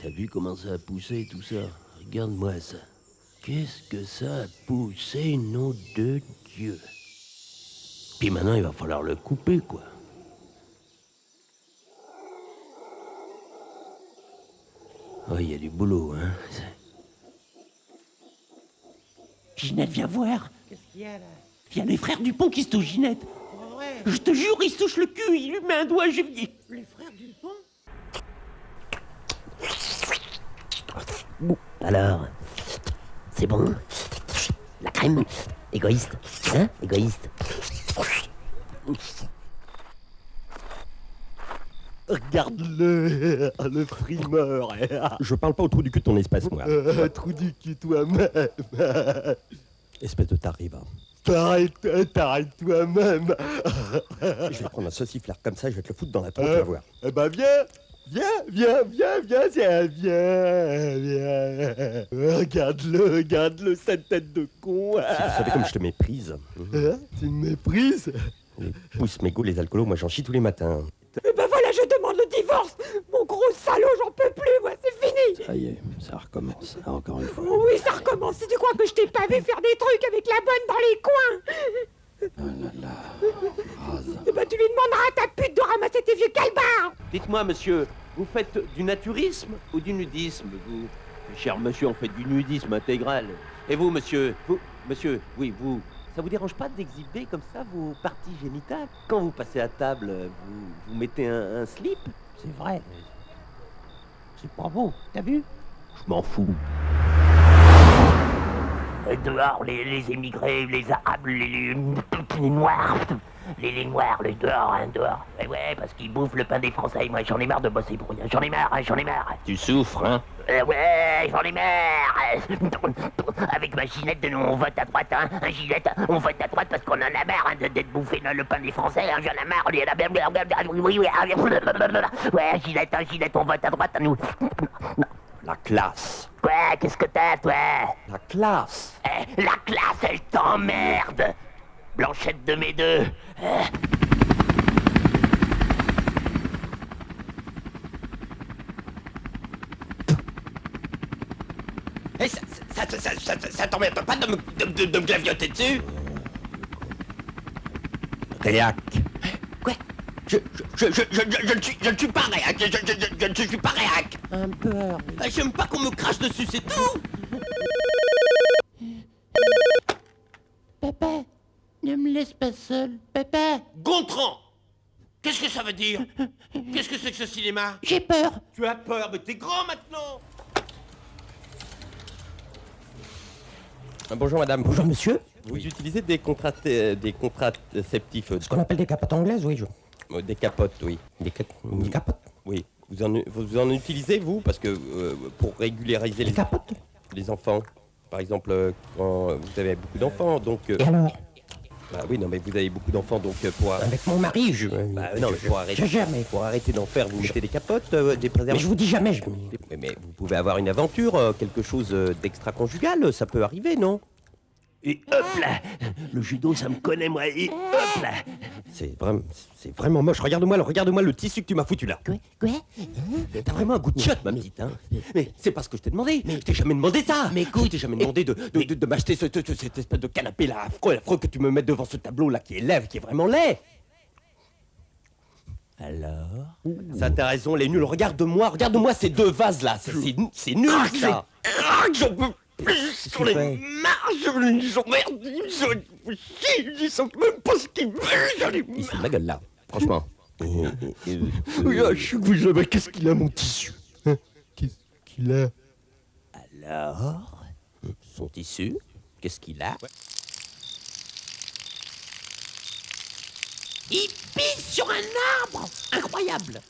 T'as vu comment ça a poussé tout ça? Regarde-moi ça. Qu'est-ce que ça a poussé, nom de Dieu? Puis maintenant, il va falloir le couper, quoi. Oh, il y a du boulot, hein. Ginette, viens voir. Qu'est-ce qu'il y a là? Il y a les frères Dupont qui se touchent Ginette. Oh, ouais. Je te jure, il se touche le cul, il lui met un doigt, j'ai vu. Les frères Dupont? Alors, c'est bon? La crème? Égoïste? Hein? Égoïste? Regarde-le, le frimeur. Je parle pas au trou du cul de ton espace, moi. Trou du cul toi-même. Espèce de taré, va. T'arrêtes toi-même. Je vais prendre un sauciflard comme ça, je vais te le foutre dans la tronche, tu vas voir. Eh ben viens, regarde-le, cette tête de con. Si tu savais comme je te méprise. Hein, tu me méprises? Les pousses, mégots, les alcoolos, moi j'en chie tous les matins. Eh ben voilà, je demande le divorce. Mon gros salaud, j'en peux plus, moi, c'est fini. Ça y est, ça recommence, encore une fois. Oui, ça recommence. Si tu crois que je t'ai pas vu faire des trucs avec la bonne dans les coins. Eh ben tu lui demanderas à ta pute de ramasser tes vieux calbars. Dites-moi, monsieur, vous faites du naturisme ou du nudisme, vous? Cher monsieur, on fait du nudisme intégral. Et vous, monsieur, ça vous dérange pas d'exhiber comme ça vos parties génitales? Quand vous passez à table, vous mettez un slip? C'est vrai. C'est pas beau, t'as vu? Je m'en fous. Dehors, les émigrés, les arabes, les noirs. Les noirs, les dehors, hein, dehors. Ouais, parce qu'ils bouffent le pain des Français. Moi, j'en ai marre de bosser pour rien. J'en ai marre. Tu souffres, hein? Ouais, j'en ai marre. Avec ma Ginette, nous, on vote à droite, hein. Ginette, on vote à droite parce qu'on en a marre hein, d'être bouffé le pain des Français. Hein. J'en ai marre. Oui. Ouais, Ginette, on vote à droite, nous. La classe. Quoi? Qu'est-ce que t'as, toi? La classe. La classe, elle t'emmerde. Blanchette de mes deux. Et ça t'emmerde pas de me glavioter dessus? Réac. Quoi? Je ne suis pas réac. Je ne suis pas réac. Un beurre. J'aime pas qu'on me crache dessus, c'est tout. Papa, ne me laisse pas seul, papa. Gontran! Qu'est-ce que ça veut dire? Qu'est-ce que c'est que ce cinéma? J'ai peur. Tu as peur, mais t'es grand maintenant! Bonjour madame. Bonjour monsieur. Vous utilisez des contraceptifs. Ce qu'on appelle des capotes anglaises, oui. Des capotes, oui. Des capotes. Oui. Vous en utilisez, vous? Parce que pour régulariser capotes. les enfants. Par exemple, quand vous avez beaucoup d'enfants, donc... Et alors? Bah oui, non, mais vous avez beaucoup d'enfants, donc pour... Avec mon mari, non, mais pour arrêter... Jamais. Pour arrêter d'en faire, vous mettez des capotes, des préservatifs... Mais je vous dis jamais. Mais vous pouvez avoir une aventure, quelque chose d'extra-conjugal, ça peut arriver, non? Et hop là. Le judo, ça me connaît, moi. Et hop là. C'est vraiment moche. Regarde-moi le tissu que tu m'as foutu là. Quoi? T'as vraiment un goût de chiotte, ma petite, hein. Mais c'est pas ce que je t'ai demandé. Je t'ai jamais demandé ça. Mais écoute, je t'ai jamais demandé de m'acheter cette espèce de canapé là affreux que tu me mets devant ce tableau là qui est laid, qui est vraiment laid. Alors? Ça, t'as raison, les nuls. Regarde-moi ces deux vases là. C'est nul ça. J'en peux plus sur les marches, ils emmerdent, ils savent même pas ce qu'ils veulent, j'en ai Il se fout marre. de ma gueule là, franchement. Qu'est-ce qu'il a mon tissu? Hein? Qu'est-ce qu'il a? Alors? Son tissu, qu'est-ce qu'il a? Il pisse sur un arbre. Incroyable.